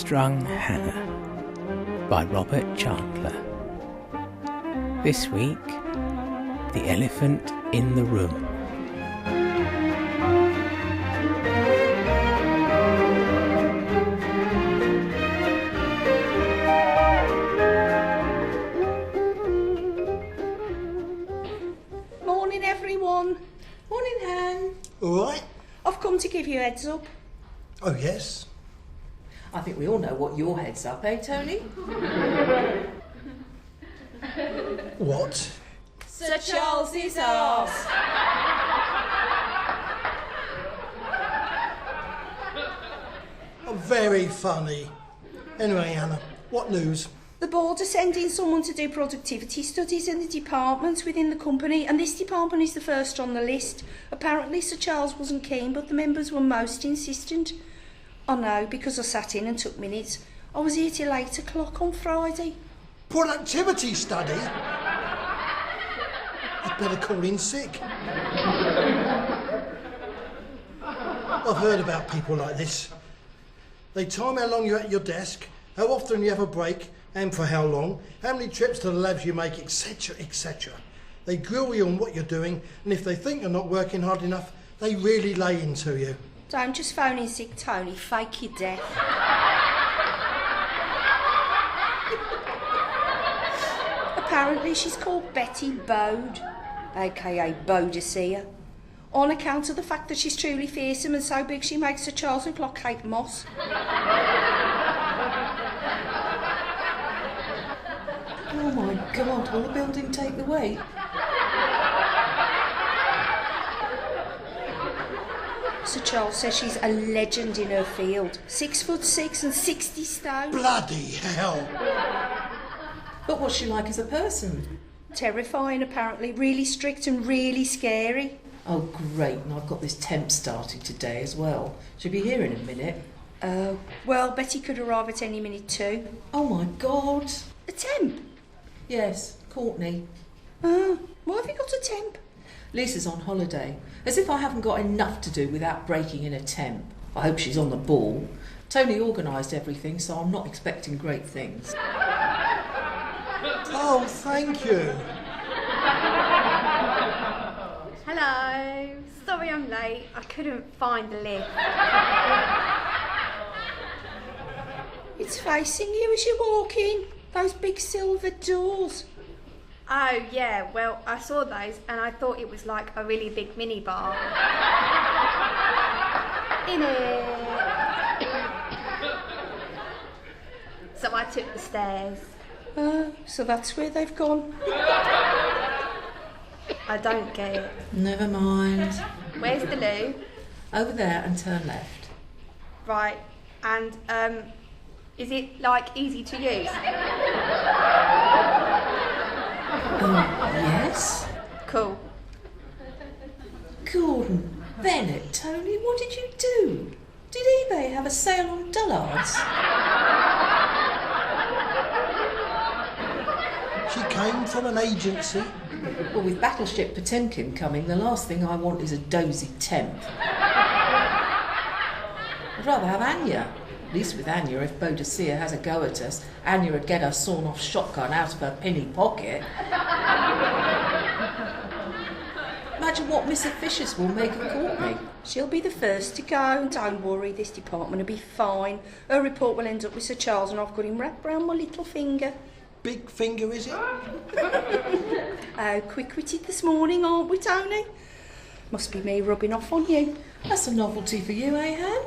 Strung Hannah by Robert Chantler. This week, The Elephant in the Room. Morning everyone. Morning, Han. All right? I've come to give you a heads up. Oh, yes? I think we all know what your head's up, eh, Tony? What? Sir Charles's arse. Oh, very funny. Anyway, Hannah, what news? The board are sending someone to do productivity studies in the departments within the company, and this department is the first on the list. Apparently Sir Charles wasn't keen, but the members were most insistent. I know, because I sat in and took minutes. I was here till 8 o'clock on Friday. Productivity study? I'd better call in sick. I've heard about people like this. They time how long you're at your desk, how often you have a break, and for how long, how many trips to the labs you make, etc, etc. They grill you on what you're doing, and if they think you're not working hard enough, they really lay into you. Don't just phone in sick, Tony. Fake your death. Apparently she's called Betty Bode, aka Boadicea, on account of the fact that she's truly fearsome and so big she makes Sir Charles look like Kate Moss. Oh my God, will the building take the weight? Sir Charles says she's a legend in her field. 6'6" and 60 stone. Bloody hell! But what's she like as a person? Terrifying, apparently. Really strict and really scary. Oh, great, and I've got this temp starting today as well. She'll be here in a minute. Oh, well, Betty could arrive at any minute too. Oh my God. A temp? Yes, Courtney. Oh, why have you got a temp? Lisa's on holiday. As if I haven't got enough to do without breaking in a temp. I hope she's on the ball. Tony organised everything, so I'm not expecting great things. Oh, thank you. Hello. Sorry I'm late. I couldn't find the lift. It's facing you as you walk in. Those big silver doors. Oh, yeah. Well, I saw those and I thought it was like a really big minibar. In it. So I took the stairs. So that's where they've gone. I don't get it. Never mind. Where's the loo? Over there and turn left. Right. And, is it, like, easy to use? Yes? Cool. Gordon, Bennett, Tony, what did you do? Did eBay have a sale on dullards? She came from an agency. Well, with Battleship Potemkin coming, the last thing I want is a dozy temp. I'd rather have Anya. At least with Anya, if Boadicea has a go at us, Anya would get her sawn-off shotgun out of her penny pocket. Imagine what Miss Officious will make of Courtney. She'll be the first to go, and don't worry, this department will be fine. Her report will end up with Sir Charles and I've got him wrapped round my little finger. Big finger, is it? Oh, quick-witted this morning, aren't we, Tony? Must be me rubbing off on you. That's a novelty for you, eh, Han?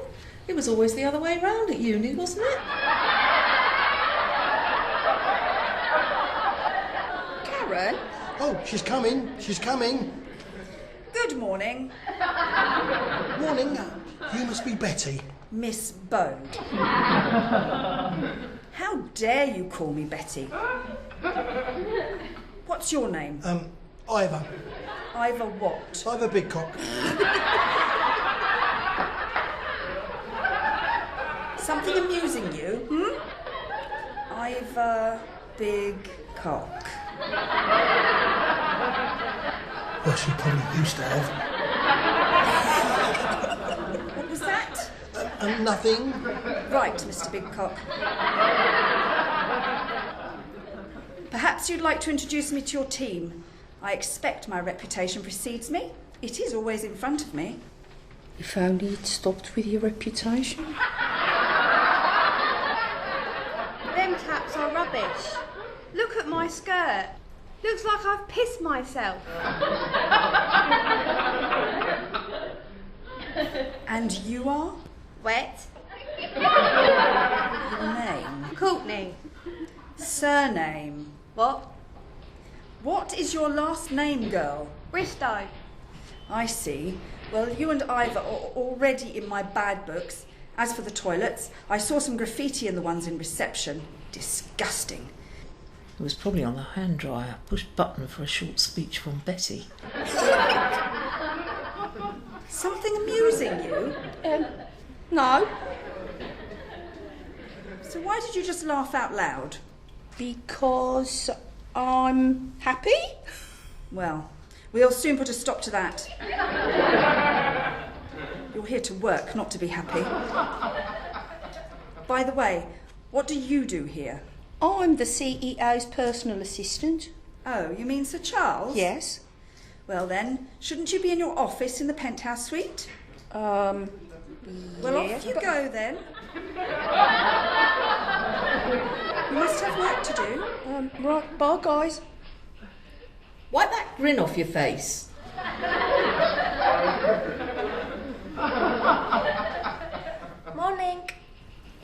It was always the other way round at uni, wasn't it? Karen? Oh, she's coming. She's coming. Good morning, Morning. You must be Betty. Miss Bode. How dare you call me Betty? What's your name? Ivor. Ivor what? Ivor Bigcock. Something amusing you, Ivor Bigcock. Well, she probably used to have. What was that? Nothing. Right, Mr. Bigcock. Perhaps you'd like to introduce me to your team. I expect my reputation precedes me. It is always in front of me. If only it stopped with your reputation. Them taps are rubbish. Look at my skirt. Looks like I've pissed myself. And you are? Wet. Your name? Courtney. Surname? What? What is your last name, girl? Bristow. I see. Well, you and Ivor are already in my bad books. As for the toilets, I saw some graffiti in the ones in reception. Disgusting. It was probably on the hand dryer. Push button for a short speech from Betty. Something amusing you? No. So why did you just laugh out loud? Because I'm happy. Well, we'll soon put a stop to that. You're here to work, not to be happy. By the way, what do you do here? I'm the CEO's personal assistant. Oh, you mean Sir Charles? Yes. Well then, shouldn't you be in your office in the penthouse suite? Well, yeah, off you but- go then. You must have work to do. Right, bye guys. Wipe that grin off your face. Morning.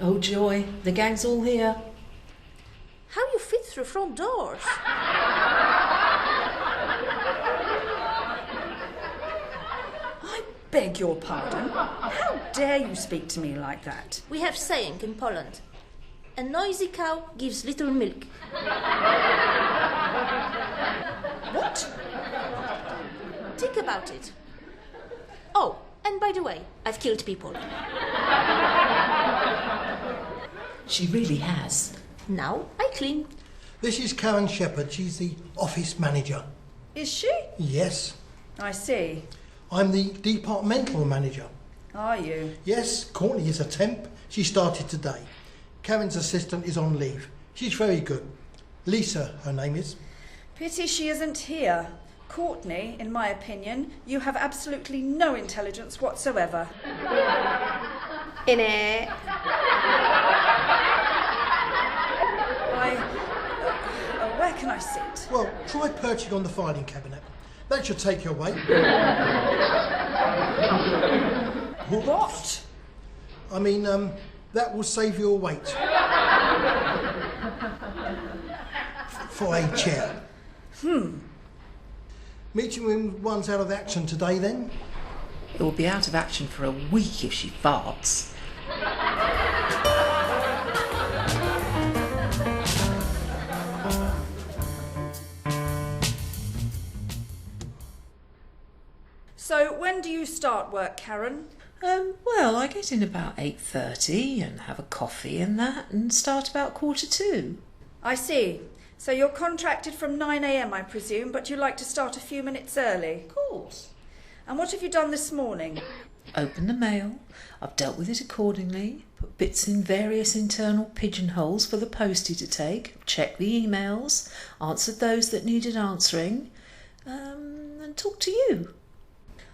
Oh joy, the gang's all here. How you fit through front doors? I beg your pardon. How dare you speak to me like that? We have saying in Poland. A noisy cow gives little milk. What? Think about it. Oh, and by the way, I've killed people. She really has. Now I clean. This is Karen Shepherd. She's the office manager. Is she? Yes. I see. I'm the departmental manager. Are you? Yes, Courtney is a temp. She started today. Karen's assistant is on leave. She's very good. Lisa, her name is. Pity she isn't here. Courtney, in my opinion, you have absolutely no intelligence whatsoever. In it. Where can I sit? Well, try perching on the filing cabinet. That should take your weight. What? I mean, that will save your weight. For a chair. Meeting room one's out of action today then? It will be out of action for a week if she farts. So, when do you start work, Karen? Well, I get in about 8:30 and have a coffee and that and start about 1:45. I see. So you're contracted from 9 a.m, I presume, but you like to start a few minutes early? Of course. And what have you done this morning? Open the mail. I've dealt with it accordingly. Put bits in various internal pigeonholes for the postie to take. Checked the emails. Answered those that needed answering. And talked to you.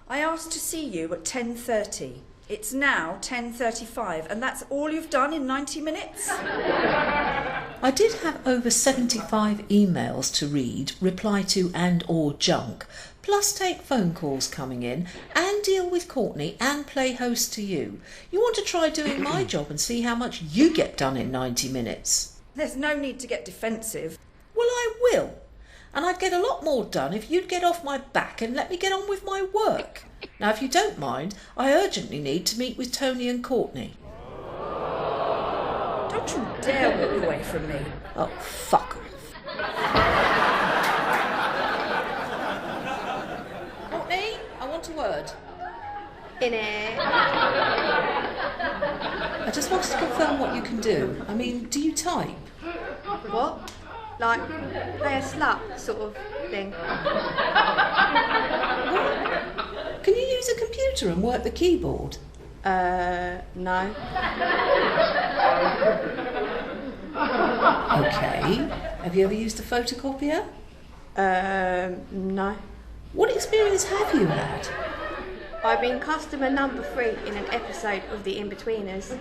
I asked to see you at 10:30. It's now 10:35, and that's all you've done in 90 minutes? I did have over 75 emails to read, reply to and or junk, plus take phone calls coming in and deal with Courtney and play host to you. You want to try doing my job and see how much you get done in 90 minutes? There's no need to get defensive. Well, I will. And I'd get a lot more done if you'd get off my back and let me get on with my work. Now, if you don't mind, I urgently need to meet with Tony and Courtney. Don't you dare walk away from me. Oh, fuck off. Courtney, I want a word. In it. I just wanted to confirm what you can do. I mean, do you type? What? Like, play a slut sort of thing. Can you use a computer and work the keyboard? No. Okay. Have you ever used a photocopier? No. What experience have you had? I've been customer number 3 in an episode of The In-Betweeners.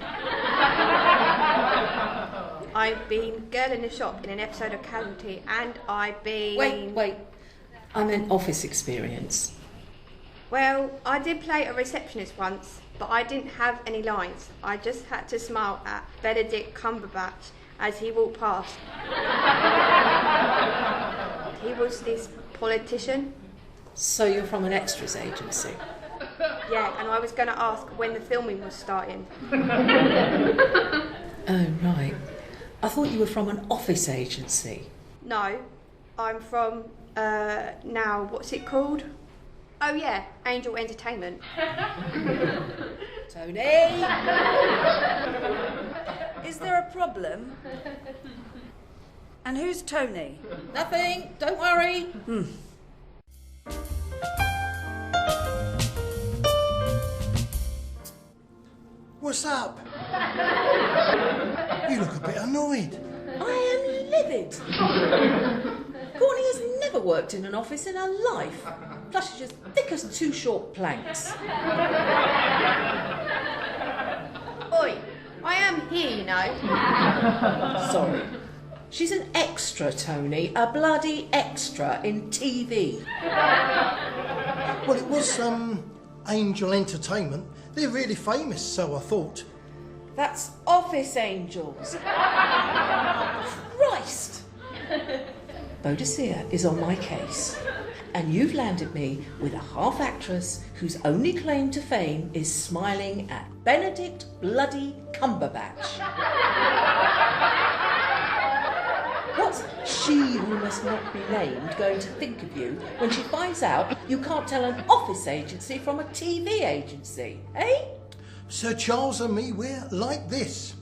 I've been girl in the shop in an episode of Casualty, and I've been... Wait. I meant office experience. Well, I did play a receptionist once, but I didn't have any lines. I just had to smile at Benedict Cumberbatch as he walked past. He was this politician. So you're from an extras agency? Yeah, and I was going to ask when the filming was starting. Oh, right. I thought you were from an office agency. No, I'm from, now, what's it called? Oh yeah, Angel Entertainment. Tony? Is there a problem? And who's Tony? Nothing, don't worry. What's up? You look a bit annoyed. I am livid. Courtney has never worked in an office in her life. Plus she's as thick as 2 short planks. Oi, I am here, you know. Sorry. She's an extra, Tony. A bloody extra in TV. Well, it was, Angel Entertainment. They're really famous, so I thought. That's Office Angels. Christ! Bodicea is on my case. And you've landed me with a half-actress whose only claim to fame is smiling at Benedict bloody Cumberbatch. What's she who must not be named going to think of you when she finds out you can't tell an office agency from a TV agency, eh? Sir Charles and me, we're like this.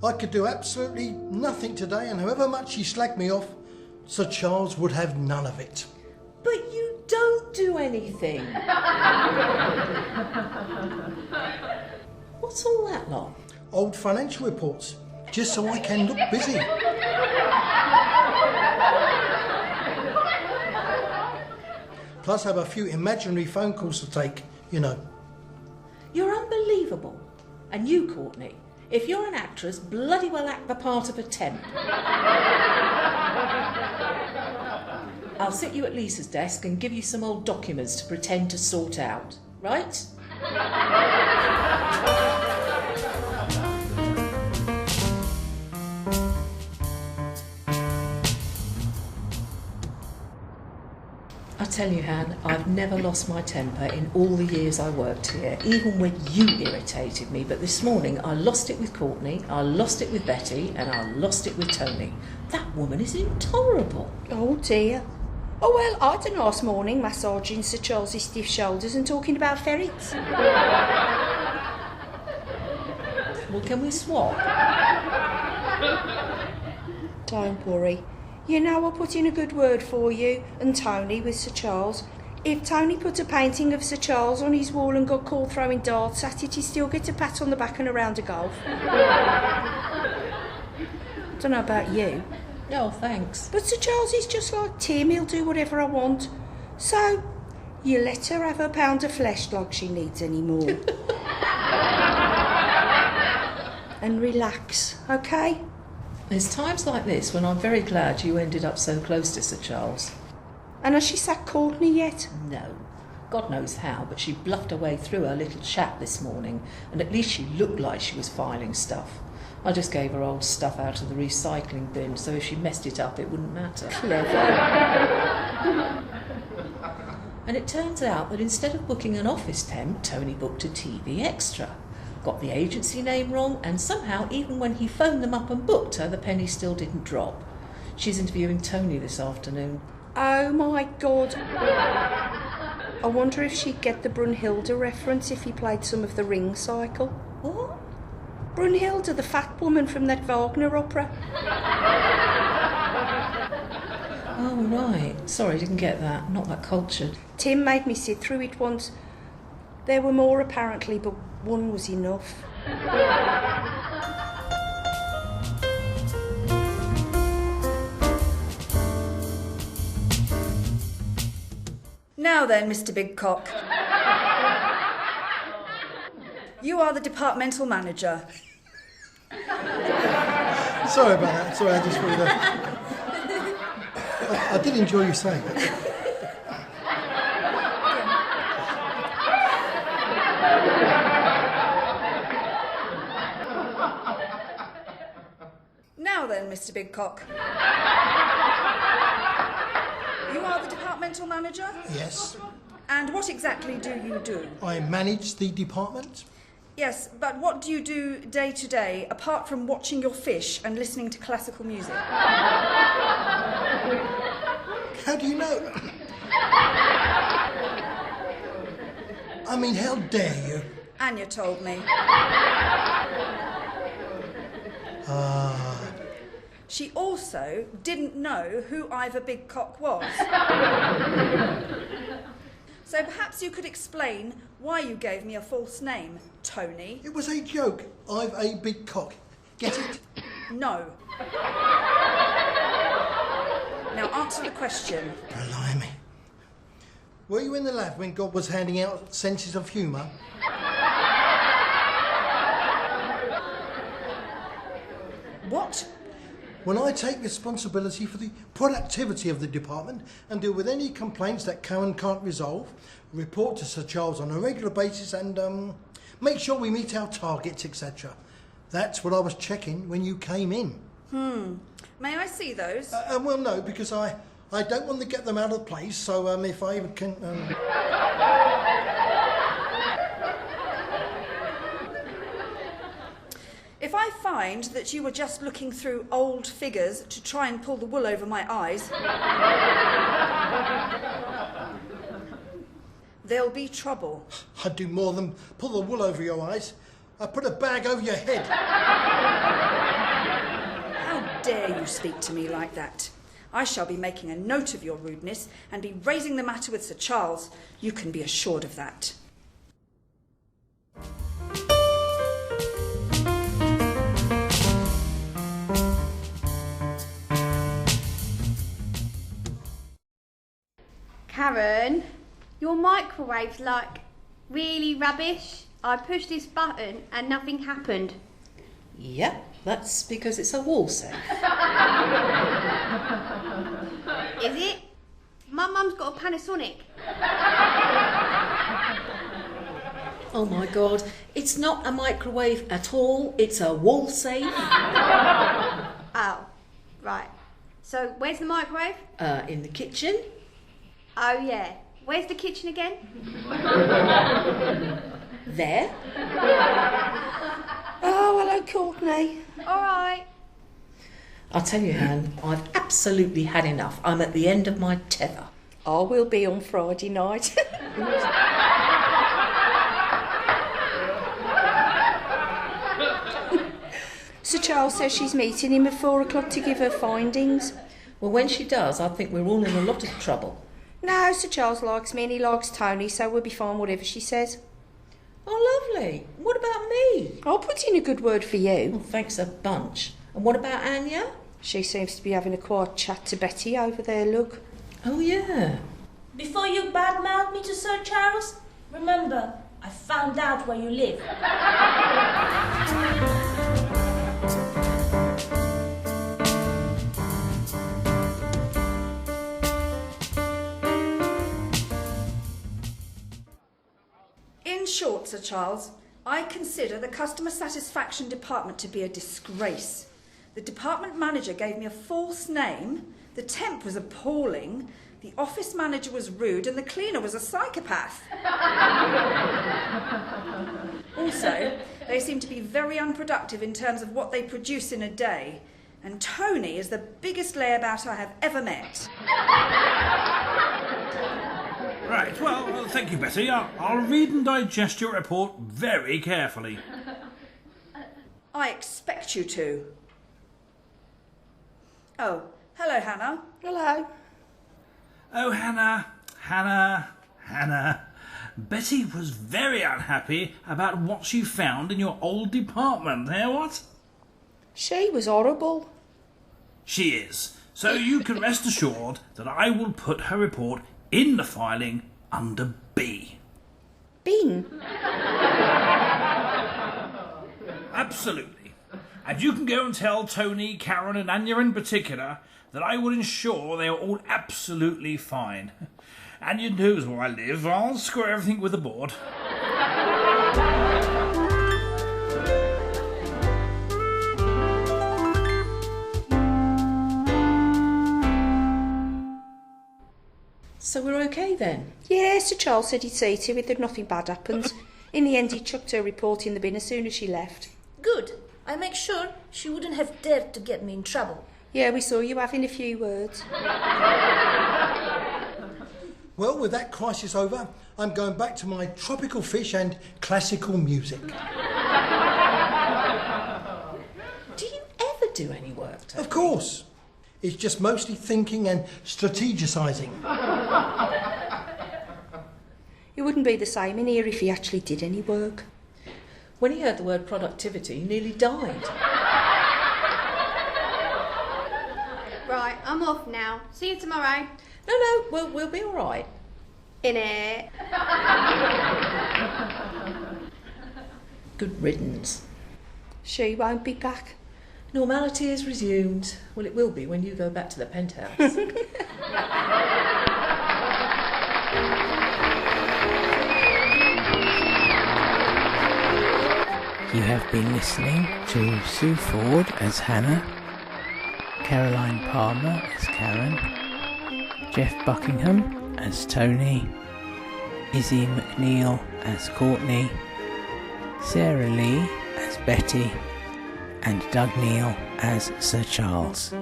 I could do absolutely nothing today, and however much he slagged me off, Sir Charles would have none of it. But you don't do anything. What's all that lot? Old financial reports, just so I can look busy. Plus I have a few imaginary phone calls to take, you know. You're unbelievable. And you, Courtney, if you're an actress, bloody well act the part of a temp. I'll sit you at Lisa's desk and give you some old documents to pretend to sort out, right? I tell you, Han, I've never lost my temper in all the years I worked here, even when you irritated me. But this morning I lost it with Courtney, I lost it with Betty, and I lost it with Tony. That woman is intolerable. Oh dear. Oh well, I had a nice morning massaging Sir Charles's stiff shoulders and talking about ferrets. Well, can we swap? Don't worry. You know I'll put in a good word for you and Tony with Sir Charles. If Tony put a painting of Sir Charles on his wall and got caught throwing darts at it, he'd still get a pat on the back and a round of golf. Don't know about you. No, thanks. But Sir Charles is just like Tim, he'll do whatever I want. So, you let her have her pound of flesh like she needs any more. And relax, okay? There's times like this when I'm very glad you ended up so close to Sir Charles. And has she sacked Courtney yet? No. God knows how, but she bluffed her way through her little chat this morning, and at least she looked like she was filing stuff. I just gave her old stuff out of the recycling bin, so if she messed it up, it wouldn't matter. Clever. And it turns out that instead of booking an office temp, Tony booked a TV extra. Got the agency name wrong, and somehow, even when he phoned them up and booked her, the penny still didn't drop. She's interviewing Tony this afternoon. Oh my God. I wonder if she'd get the Brunhilde reference if he played some of the Ring Cycle. What? Brunhilde, the fat woman from that Wagner opera. Oh, right. Sorry, didn't get that. Not that cultured. Tim made me sit through it once. There were more apparently, but One was enough. Now then, Mr. Bigcock. You are the departmental manager. Sorry about that. Sorry, I just thought that. I did enjoy you saying that. Now then, Mr. Bigcock. You are the departmental manager? Yes, And what exactly do you do? I manage the department. Yes, but what do you do day to day, apart from watching your fish and listening to classical music? How do you know? I mean, how dare you? Anya told me. She also didn't know who Ivor Bigcock was. So perhaps you could explain why you gave me a false name, Tony. It was a joke. I've a big cock. Get it? No. Now answer the question. Blimey. Were you in the lab when God was handing out senses of humour? What? When I take responsibility for the productivity of the department and deal with any complaints that Karen can't resolve, report to Sir Charles on a regular basis and make sure we meet our targets, etc. That's what I was checking when you came in. May I see those? Well, no, because I don't want to get them out of place, so if I can... If I find that you were just looking through old figures to try and pull the wool over my eyes, there'll be trouble. I'd do more than pull the wool over your eyes. I'd put a bag over your head. How dare you speak to me like that? I shall be making a note of your rudeness and be raising the matter with Sir Charles. You can be assured of that. Karen, your microwave's like really rubbish. I pushed this button and nothing happened. Yep, that's because it's a wall safe. Is it? My mum's got a Panasonic. Oh my God, it's not a microwave at all, it's a wall safe. Oh, right. So where's the microwave? In the kitchen. Oh yeah. Where's the kitchen again? There. Oh, hello, Courtney. All right. I'll tell you, Han, I've absolutely had enough. I'm at the end of my tether. I will be on Friday night. Sir Charles says she's meeting him at 4 o'clock to give her findings. Well, when she does, I think we're all in a lot of trouble. No, Sir Charles likes me and he likes Tony, so we'll be fine whatever she says. Oh, lovely. What about me? I'll put in a good word for you. Well, thanks a bunch. And what about Anya? She seems to be having a quiet chat to Betty over there, look. Oh, yeah. Before you badmouth me to Sir Charles, remember, I found out where you live. In short, Sir Charles, I consider the customer satisfaction department to be a disgrace. The department manager gave me a false name, the temp was appalling, the office manager was rude, and the cleaner was a psychopath. Also, they seem to be very unproductive in terms of what they produce in a day. And Tony is the biggest layabout I have ever met. Right, well, thank you, Betty. I'll read and digest your report very carefully. I expect you to. Oh, hello, Hannah. Hello. Oh, Hannah. Betty was very unhappy about what she found in your old department, what? She was horrible. She is. So you can rest assured that I will put her report in the filing under B. Bin? Absolutely. And you can go and tell Tony, Karen and Anya in particular that I will ensure they are all absolutely fine. Anya knows where I live. I'll square everything with the board. So we're okay then? Yeah, Sir Charles said he'd see to it that nothing bad happened. In the end, he chucked her report in the bin as soon as she left. Good. I make sure she wouldn't have dared to get me in trouble. Yeah, we saw you having a few words. Well, with that crisis over, I'm going back to my tropical fish and classical music. Do you ever do any work, Tony? Of course. It's just mostly thinking and strategising. It wouldn't be the same in here if he actually did any work. When he heard the word productivity, he nearly died. Right, I'm off now. See you tomorrow. No, we'll be all right. In it. Good riddance. She won't be back. Normality is resumed. Well, it will be when you go back to the penthouse. You have been listening to Sue Ford as Hannah, Caroline Palmer as Karen, Geoff Buckingham as Tony, Izzy McNeill as Courtney, Sarah Lee as Betty, and Doug Neal as Sir Charles.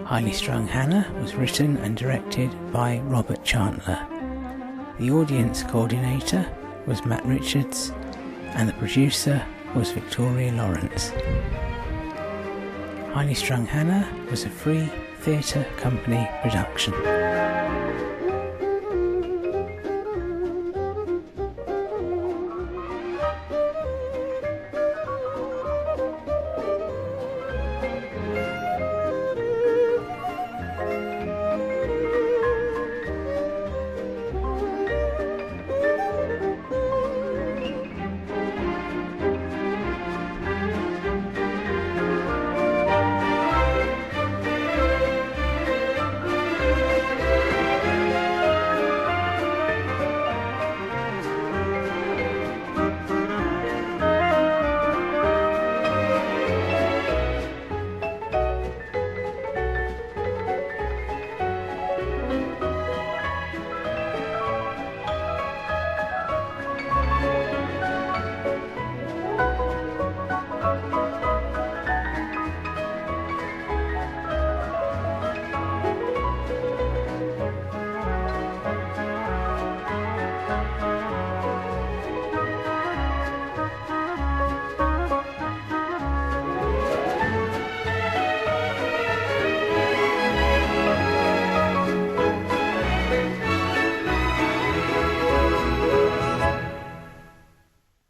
Highly Strung Hannah was written and directed by Robert Chantler. The audience coordinator was Matt Richards, and the producer was Victoria Lawrence. Highly Strung Hannah was a Free Theatre Company production.